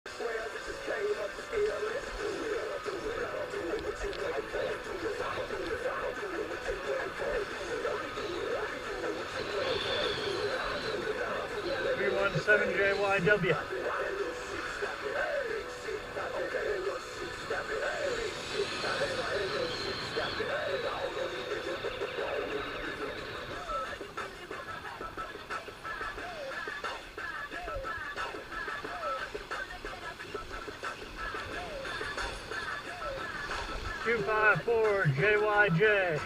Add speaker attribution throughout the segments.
Speaker 1: 317JYW. JYJ.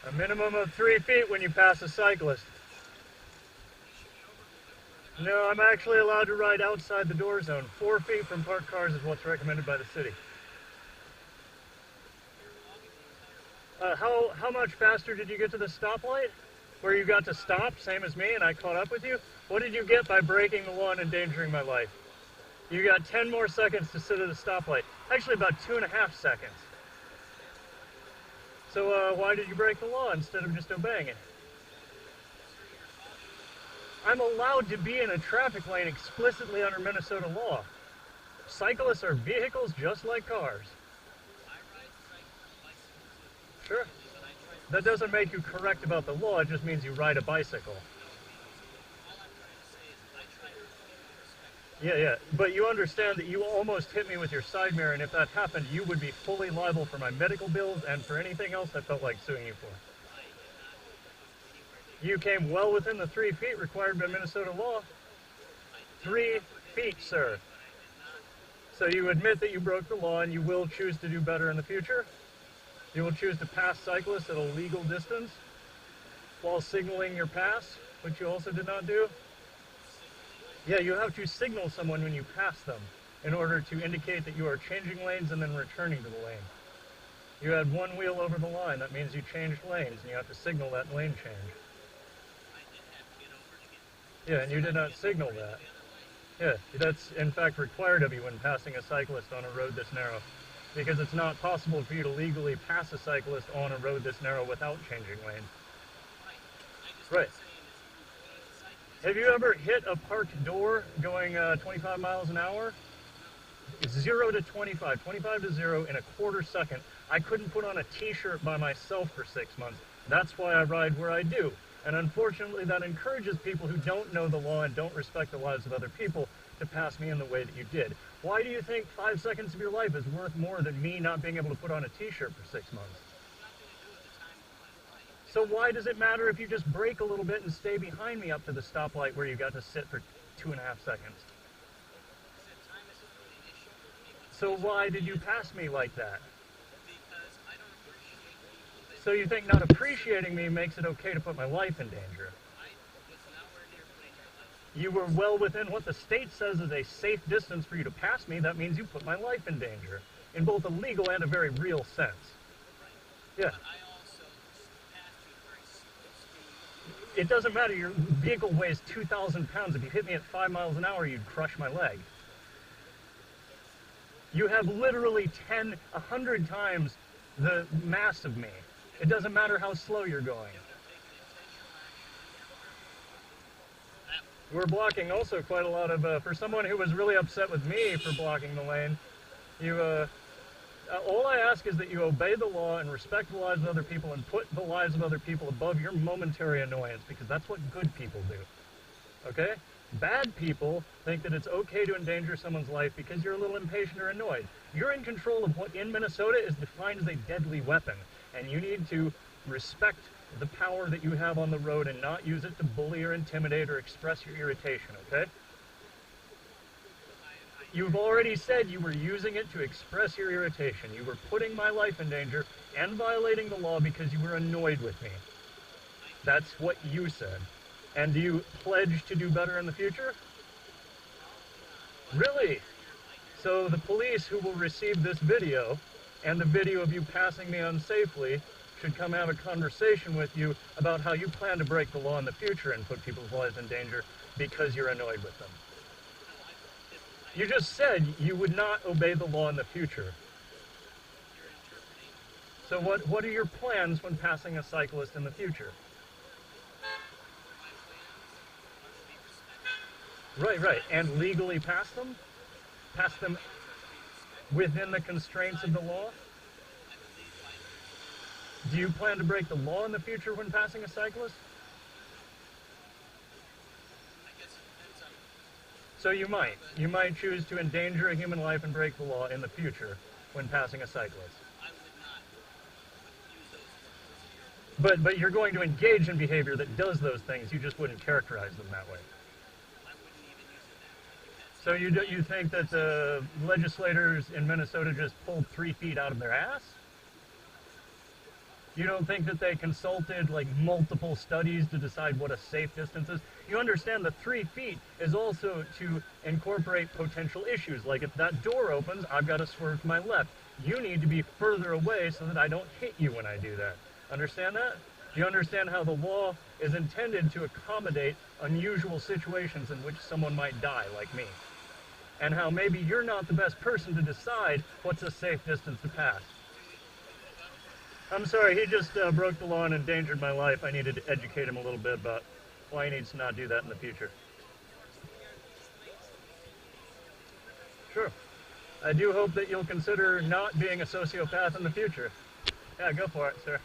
Speaker 1: A minimum of 3 feet when you pass a cyclist. No, I'm actually allowed to ride outside the door zone. 4 feet from parked cars is what's recommended by the city. How much faster did you get to the stoplight? Where you got to stop, same as me, and I caught up with you? What did you get by breaking the law and endangering my life? You got 10 more seconds to sit at a stoplight. Actually, about 2.5 seconds. So why did you break the law instead of just obeying it? I'm allowed to be in a traffic lane explicitly under Minnesota law. Cyclists are vehicles just like cars. Sure. That doesn't make you correct about the law, it just means you ride a bicycle. Yeah, but you understand that you almost hit me with your side mirror, and if that happened, you would be fully liable for my medical bills and for anything else I felt like suing you for. You came well within the 3 feet required by Minnesota law. 3 feet, sir. So you admit that you broke the law and you will choose to do better in the future? You will choose to pass cyclists at a legal distance while signaling your pass, which you also did not do? Yeah, you have to signal someone when you pass them in order to indicate that you are changing lanes and then returning to the lane. You had one wheel over the line. That means you changed lanes, and you have to signal that lane change. Yeah, and you did not signal that. Yeah, that's in fact required of you when passing a cyclist on a road this narrow, because it's not possible for you to legally pass a cyclist on a road this narrow without changing lanes. Right. Have you ever hit a parked door going 25 miles an hour? 0 to 25, 25 to 0 in a quarter second. I couldn't put on a t-shirt by myself for 6 months. That's why I ride where I do. And unfortunately, that encourages people who don't know the law and don't respect the lives of other people to pass me in the way that you did. Why do you think 5 seconds of your life is worth more than me not being able to put on a t-shirt for 6 months? So why does it matter if you just brake a little bit and stay behind me up to the stoplight where you got to sit for 2.5 seconds? So why did you pass me like that? So you think not appreciating me makes it okay to put my life in danger? You were well within what the state says is a safe distance for you to pass me. That means you put my life in danger, in both a legal and a very real sense. Yeah. It doesn't matter. Your vehicle weighs 2,000 pounds. If you hit me at 5 miles an hour, you'd crush my leg. You have literally 100 times the mass of me. It doesn't matter how slow you're going. We're blocking also quite a lot of, for someone who was really upset with me for blocking the lane, all I ask is that you obey the law and respect the lives of other people and put the lives of other people above your momentary annoyance, because that's what good people do. Okay? Bad people think that it's okay to endanger someone's life because you're a little impatient or annoyed. You're in control of what in Minnesota is defined as a deadly weapon, and you need to respect the power that you have on the road and not use it to bully or intimidate or express your irritation, okay? You've already said you were using it to express your irritation. You were putting my life in danger and violating the law because you were annoyed with me. That's what you said. And do you pledge to do better in the future? Really? So the police who will receive this video and the video of you passing me unsafely should come have a conversation with you about how you plan to break the law in the future and put people's lives in danger because you're annoyed with them. You just said you would not obey the law in the future. So what are your plans when passing a cyclist in the future? Right, right. And legally pass them? Pass them within the constraints of the law? Do you plan to break the law in the future when passing a cyclist? So you might. You might choose to endanger a human life and break the law in the future when passing a cyclist. But you're going to engage in behavior that does those things. You just wouldn't characterize them that way. So you think that the legislators in Minnesota just pulled 3 feet out of their ass? You don't think that they consulted like multiple studies to decide what a safe distance is? You understand that 3 feet is also to incorporate potential issues. Like if that door opens, I've got to swerve to my left. You need to be further away so that I don't hit you when I do that. Understand that? Do you understand how the law is intended to accommodate unusual situations in which someone might die, like me? And how maybe you're not the best person to decide what's a safe distance to pass. I'm sorry, he just broke the law and endangered my life. I needed to educate him a little bit about why he needs to not do that in the future. Sure. I do hope that you'll consider not being a sociopath in the future. Yeah, go for it, sir.